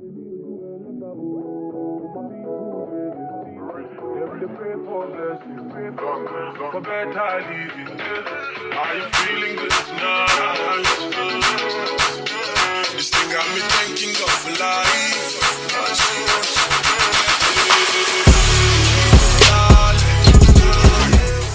For better living, are you feeling good tonight? This thing got me thanking God for life.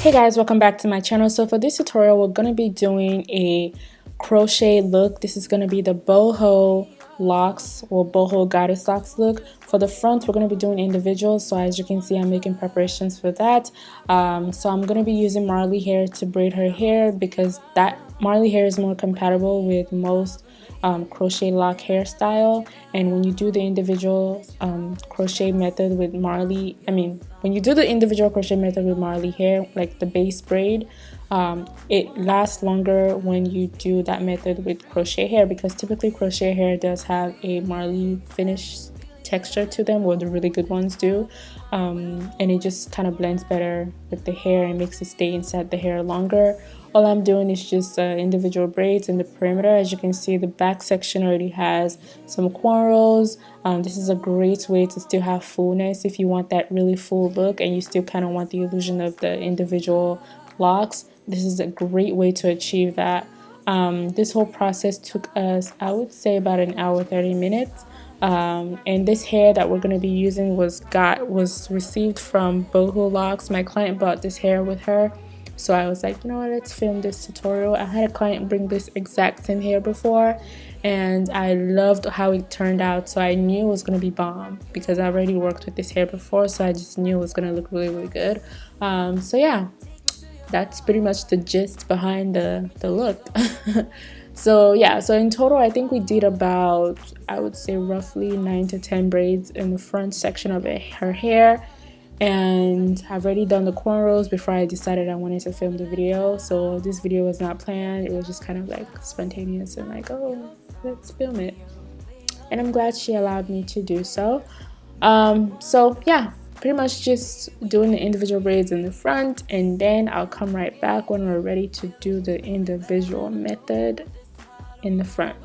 Hey guys, welcome back to my channel. So for this tutorial, we're going to be doing a crochet look. This is going to be the boho locks or boho goddess locks look. For the front, we're going to be doing individuals. So as you can see, I'm making preparations for that. So I'm going to be using Marley hair to braid her hair because that Marley hair is more compatible with most crochet lock hairstyle. And when you do the individual crochet method with Marley, when you do the individual crochet method with Marley hair, like the base braid, it lasts longer when you do that method with crochet hair, because typically crochet hair does have a Marley finish texture to them, or the really good ones do, and it just kind of blends better with the hair and makes it stay inside the hair longer. All I'm doing is just individual braids in the perimeter. As you can see, the back section already has some cornrows. This is a great way to still have fullness if you want that really full look and you still kind of want the illusion of the individual locks. This is a great way to achieve that. This whole process took us, I would say, about an hour 30 minutes. And this hair that we're going to be using was received from Boho Locks. My client bought this hair with her, so I was like, you know what, let's film this tutorial. I had a client bring this exact same hair before and I loved how it turned out, so I knew it was going to be bomb because I already worked with this hair before, so I just knew it was going to look really, really good. So yeah, that's pretty much the gist behind the look. So yeah, so in total I think we did about, I would say, roughly 9 to 10 braids in the front section of her hair, and I've already done the cornrows before I decided I wanted to film the video. So this video was not planned, it was just kind of like spontaneous and like, oh, let's film it, and I'm glad she allowed me to do so. So yeah, pretty much just doing the individual braids in the front, and then I'll come right back when we're ready to do the individual method in the front.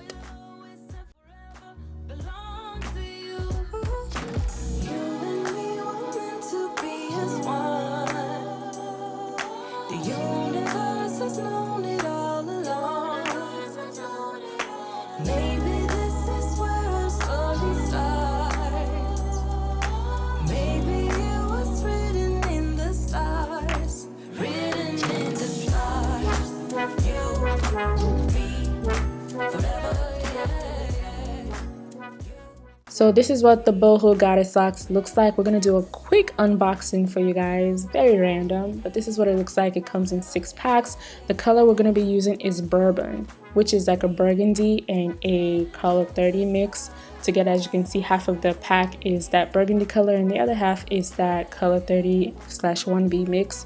So this is what the boho goddess locks looks like. We're gonna do a quick unboxing for you guys, very random, but this is what it looks like. It comes in 6 packs. The color we're gonna be using is Braurburn, which is like a burgundy and a color 30 mix together. As you can see, half of the pack is that burgundy color and the other half is that color 30/1B mix.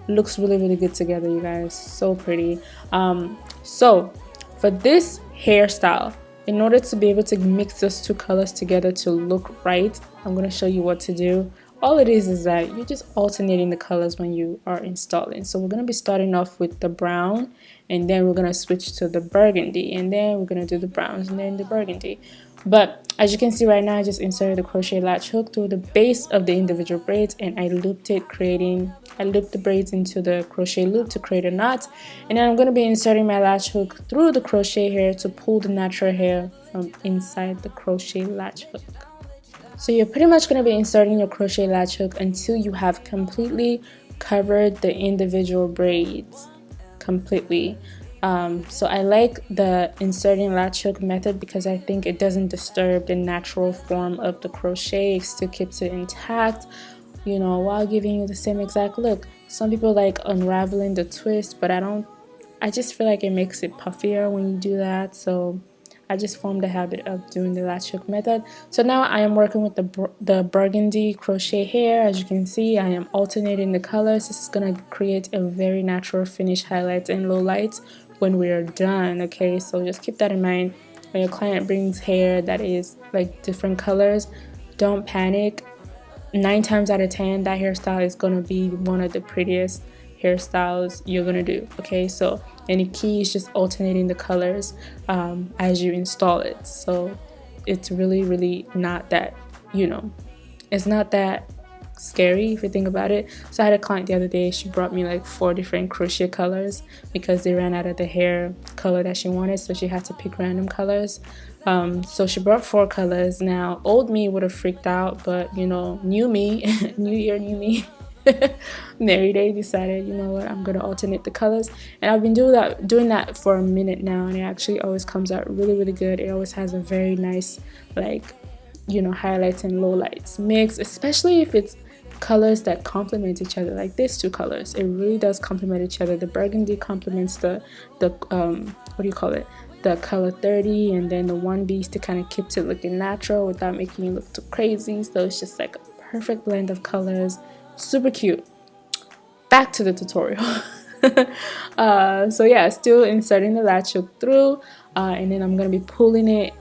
Looks really, really good together, you guys, so pretty. So for this hairstyle, in order to be able to mix those 2 colors together to look right, I'm going to show you what to do. All it is that you're just alternating the colors when you are installing. So we're going to be starting off with the brown, and then we're going to switch to the burgundy, and then we're going to do the browns and then the burgundy. But as you can see right now, I just inserted the crochet latch hook through the base of the individual braids, and I looped the braids into the crochet loop to create a knot. And then I'm going to be inserting my latch hook through the crochet hair to pull the natural hair from inside the crochet latch hook. So you're pretty much going to be inserting your crochet latch hook until you have completely covered the individual braids completely. So I like the inserting latch hook method because I think it doesn't disturb the natural form of the crochet. It still keeps it intact, you know, while giving you the same exact look. Some people like unraveling the twist, but I just feel like it makes it puffier when you do that. So I just formed the habit of doing the latch hook method. So now I am working with the burgundy crochet hair. As you can see, I am alternating the colors. This is going to create a very natural finish, highlights and lowlights when we are done. Okay, so just keep that in mind. When your client brings hair that is like different colors, don't panic. 9 times out of 10, that hairstyle is going to be one of the prettiest hairstyles you're gonna do. Okay, so any key is just alternating the colors as you install it. So it's really not that, you know, it's not that scary if you think about it. So I had a client the other day, she brought me like 4 different crochet colors because they ran out of the hair color that she wanted, so she had to pick random colors. So she brought 4 colors. Now old me would have freaked out, but you know, new me new year, new me Mary Day decided, you know what, I'm gonna alternate the colors, and I've been doing that for a minute now, and it actually always comes out really good. It always has a very nice, like, you know, highlights and lowlights mix, especially if it's colors that complement each other, like these 2 colors. It really does complement each other. The burgundy complements the what do you call it, the color 30, and then the one beast to kind of keep it looking natural without making you look too crazy. So it's just like a perfect blend of colors, super cute. Back to the tutorial. So yeah, still inserting the latch hook through, and then I'm gonna be pulling it.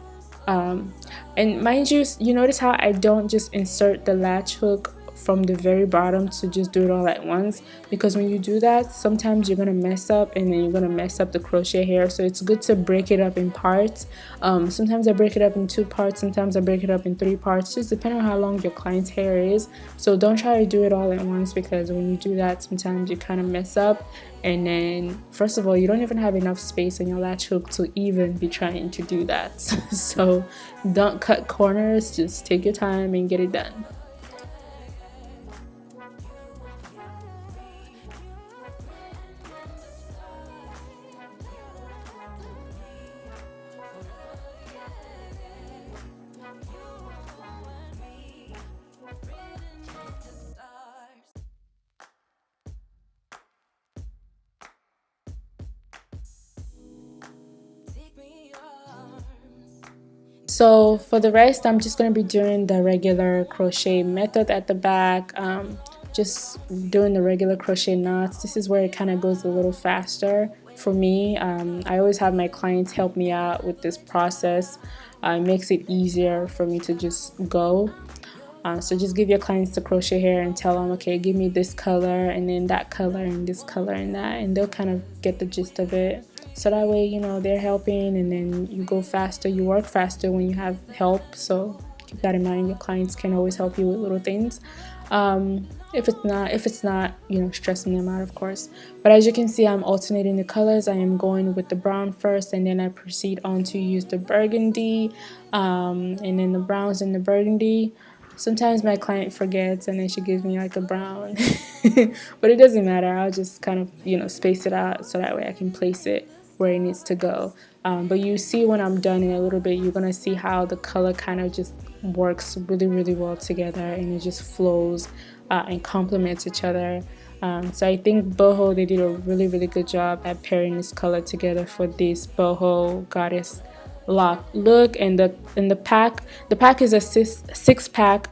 And mind you, you notice how I don't just insert the latch hook from the very bottom to just do it all at once, because when you do that, sometimes you're gonna mess up, and then you're gonna mess up the crochet hair. So it's good to break it up in parts. Sometimes I break it up in 2 parts, sometimes I break it up in 3 parts, just depending on how long your client's hair is. So don't try to do it all at once, because when you do that, sometimes you kind of mess up, and then first of all, you don't even have enough space on your latch hook to even be trying to do that. So don't cut corners, just take your time and get it done. So for the rest, I'm just going to be doing the regular crochet method at the back, just doing the regular crochet knots. This is where it kind of goes a little faster for me. I always have my clients help me out with this process. It makes it easier for me to just go. So just give your clients the crochet hair and tell them, okay, give me this color and then that color and this color and that, and they'll kind of get the gist of it. So that way, you know, they're helping, and then you go faster, you work faster when you have help. So keep that in mind. Your clients can always help you with little things. If it's not, you know, stressing them out, of course. But as you can see, I'm alternating the colors. I am going with the brown first, and then I proceed on to use the burgundy, and then the browns and the burgundy. Sometimes my client forgets and then she gives me like a brown, but it doesn't matter. I'll just kind of, you know, space it out so that way I can place it where it needs to go. But you see when I'm done in a little bit, you're gonna see how the color kind of just works really well together, and it just flows and complements each other. So I think Boho, they did a really good job at pairing this color together for this Boho goddess lock look. And the pack is a 6-pack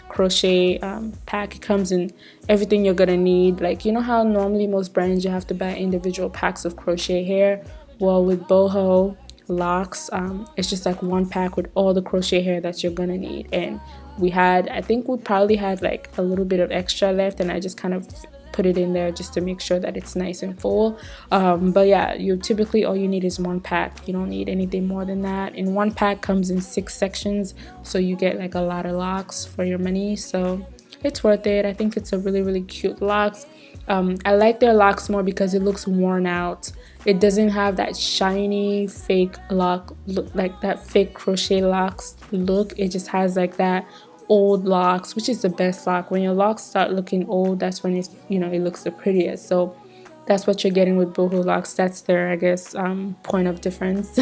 crochet pack. It comes in everything you're gonna need. Like, you know how normally most brands you have to buy individual packs of crochet hair? Well, with Boho locks, it's just like 1 pack with all the crochet hair that you're gonna need. And I think we probably had like a little bit of extra left, and I just kind of put it in there just to make sure that it's nice and full. But yeah, typically all you need is 1 pack. You don't need anything more than that. And 1 pack comes in 6 sections, so you get like a lot of locks for your money. So it's worth it. I think it's a really cute locks. I like their locks more because it looks worn out. It doesn't have that shiny fake lock look, like that fake crochet locks look. It just has like that old locks, which is the best lock. When your locks start looking old, that's when it's, you know, it looks the prettiest. So that's what you're getting with Boho locks. That's their, I guess, point of difference.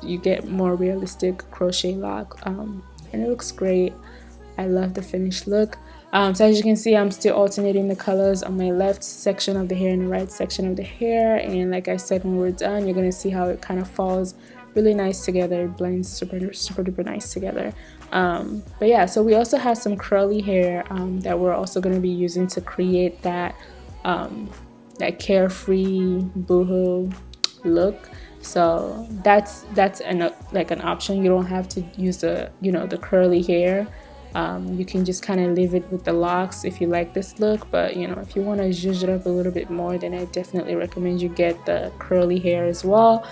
You get more realistic crochet lock, and it looks great. I love the finished look. So as you can see, I'm still alternating the colors on my left section of the hair and the right section of the hair. And like I said, when we're done, you're gonna see how it kind of falls really nice together. It blends super duper nice together. But yeah, so we also have some curly hair that we're also going to be using to create that that carefree boohoo look. So that's like an option. You don't have to use the, you know, the curly hair. You can just kind of leave it with the locks if you like this look. But you know, if you want to zhuzh it up a little bit more, then I definitely recommend you get the curly hair as well,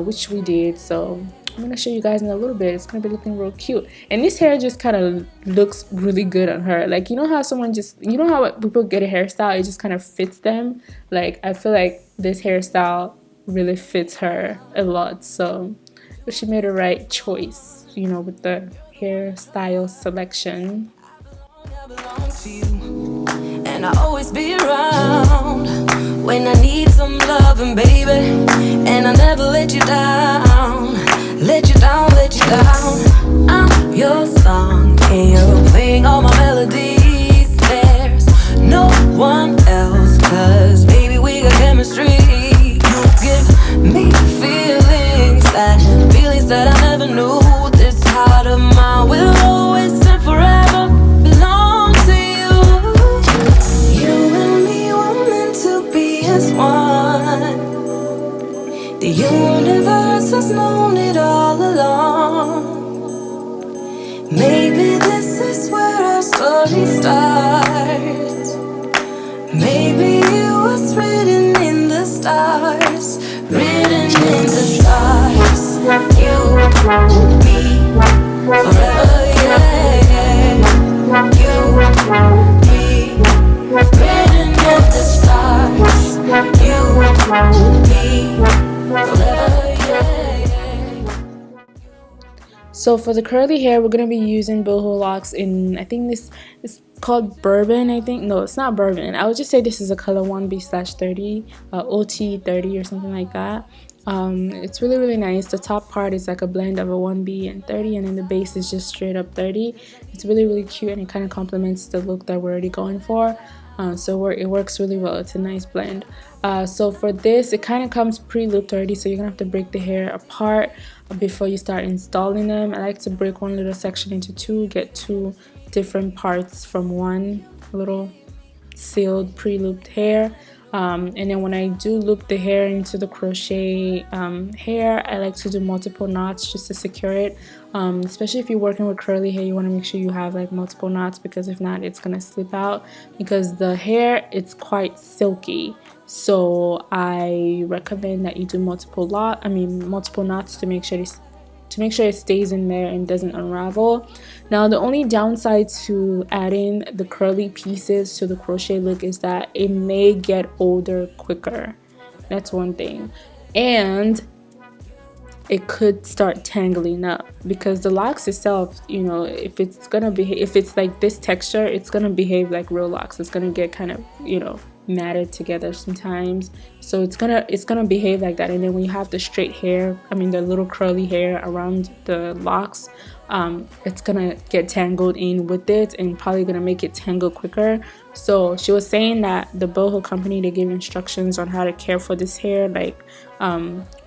which we did. So I'm gonna show you guys in a little bit. It's gonna be looking real cute, and this hair just kind of looks really good on her. Like, you know how someone just, you know how people get a hairstyle, it just kind of fits them. Like, I feel like this hairstyle really fits her a lot, so she made a right choice, you know, with the hairstyle selection. And I'll always be around when I need some loving, baby. And I'll never let you down, let you down, let you down. I'm your song, and you're playing all my melodies. There's no one else, 'cause baby, we got chemistry. You give me feelings that I never knew. This heart of mine will always and forever belong to you. You and me were meant to be as one. The universe has known it all along. Maybe this is where our story starts. Maybe it was written in the stars, written in the stars. You, me, forever, yeah. You, me, written in the stars. You, me, forever, yeah. So for the curly hair, we're gonna be using Boho locks in, I think this is called Bourbon. I think, no, it's not Bourbon. I would just say this is a color 1B/30, OT 30 or something like that. It's really, really nice. The top part is like a blend of a 1B and 30, and then the base is just straight up 30. It's really, really cute, and it kind of complements the look that we're already going for. So it works really well. It's a nice blend. So for this, it kind of comes pre-looped already, so you're gonna have to break the hair apart before you start installing them. I like to break one little section into two, get two different parts from one little sealed pre-looped hair. And then when I do loop the hair into the crochet hair, I like to do multiple knots just to secure it. Especially if you're working with curly hair, you want to make sure you have like multiple knots, because if not, it's gonna slip out, because the hair, it's quite silky. So I recommend that you do multiple knots to make sure it stays in there and doesn't unravel. Now, the only downside to adding the curly pieces to the crochet look is that it may get older quicker. That's one thing. And it could start tangling up, because the locks itself, you know, if it's like this texture, it's gonna behave like real locks. It's gonna get kind of, you know, matted together sometimes, so it's gonna behave like that. And then when you have the straight hair, the little curly hair around the locks, it's gonna get tangled in with it and probably gonna make it tangle quicker. So she was saying that the Boho company, they give instructions on how to care for this hair, like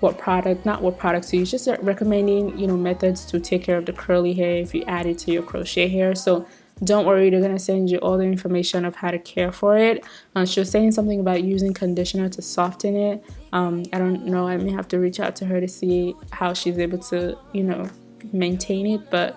what products to use, just recommending, you know, methods to take care of the curly hair if you add it to your crochet hair. So don't worry, they're gonna send you all the information of how to care for it. She was saying something about using conditioner to soften it. I don't know, I may have to reach out to her to see how she's able to, you know, maintain it, but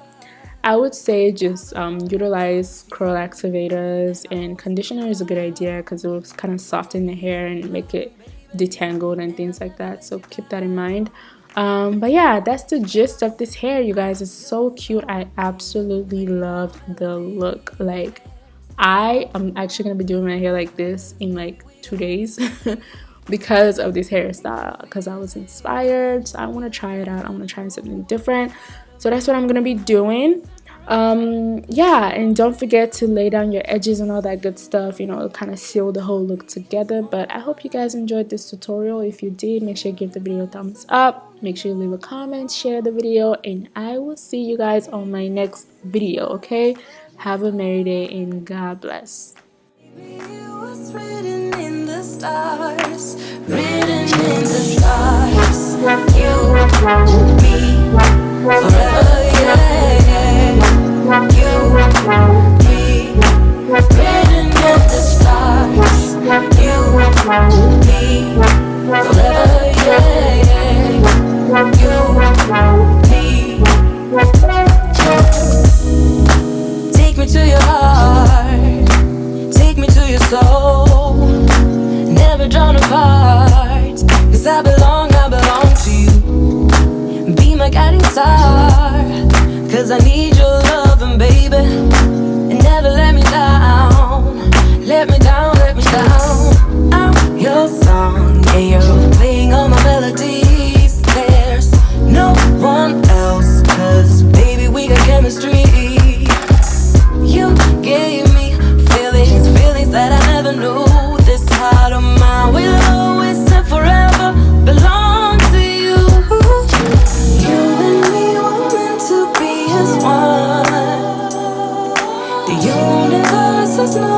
I would say just utilize curl activators, and conditioner is a good idea because it will kind of soften the hair and make it detangled and things like that, so keep that in mind. But yeah, that's the gist of this hair, you guys. It's so cute. I absolutely love the look. Like, I am actually gonna be doing my hair like this in like 2 days because of this hairstyle, because I was inspired. So I want to try it out. I want to try something different, so that's what I'm gonna be doing. Yeah, and don't forget to lay down your edges and all that good stuff, you know, kind of seal the whole look together. But I hope you guys enjoyed this tutorial. If you did, make sure you give the video a thumbs up, make sure you leave a comment, share the video, and I will see you guys on my next video. Okay, have a merry day and God bless. Written in the stars, written in the stars. You, me, forever, yeah. You, me, written in the stars. You, me, forever, yeah. You, me. Take me to your heart, take me to your soul, never drawn apart, 'cause I belong to you. Be my a guiding star. Cause I need your loving, baby, and never let me down. Let me down, let me down. I'm your song, yeah, you're playing all my melodies. There's no one else, cause baby we got chemistry. You gave me feelings, feelings that I never knew. This heart of mine will always and forever belong to you. You and me were meant to be as one. The universe has no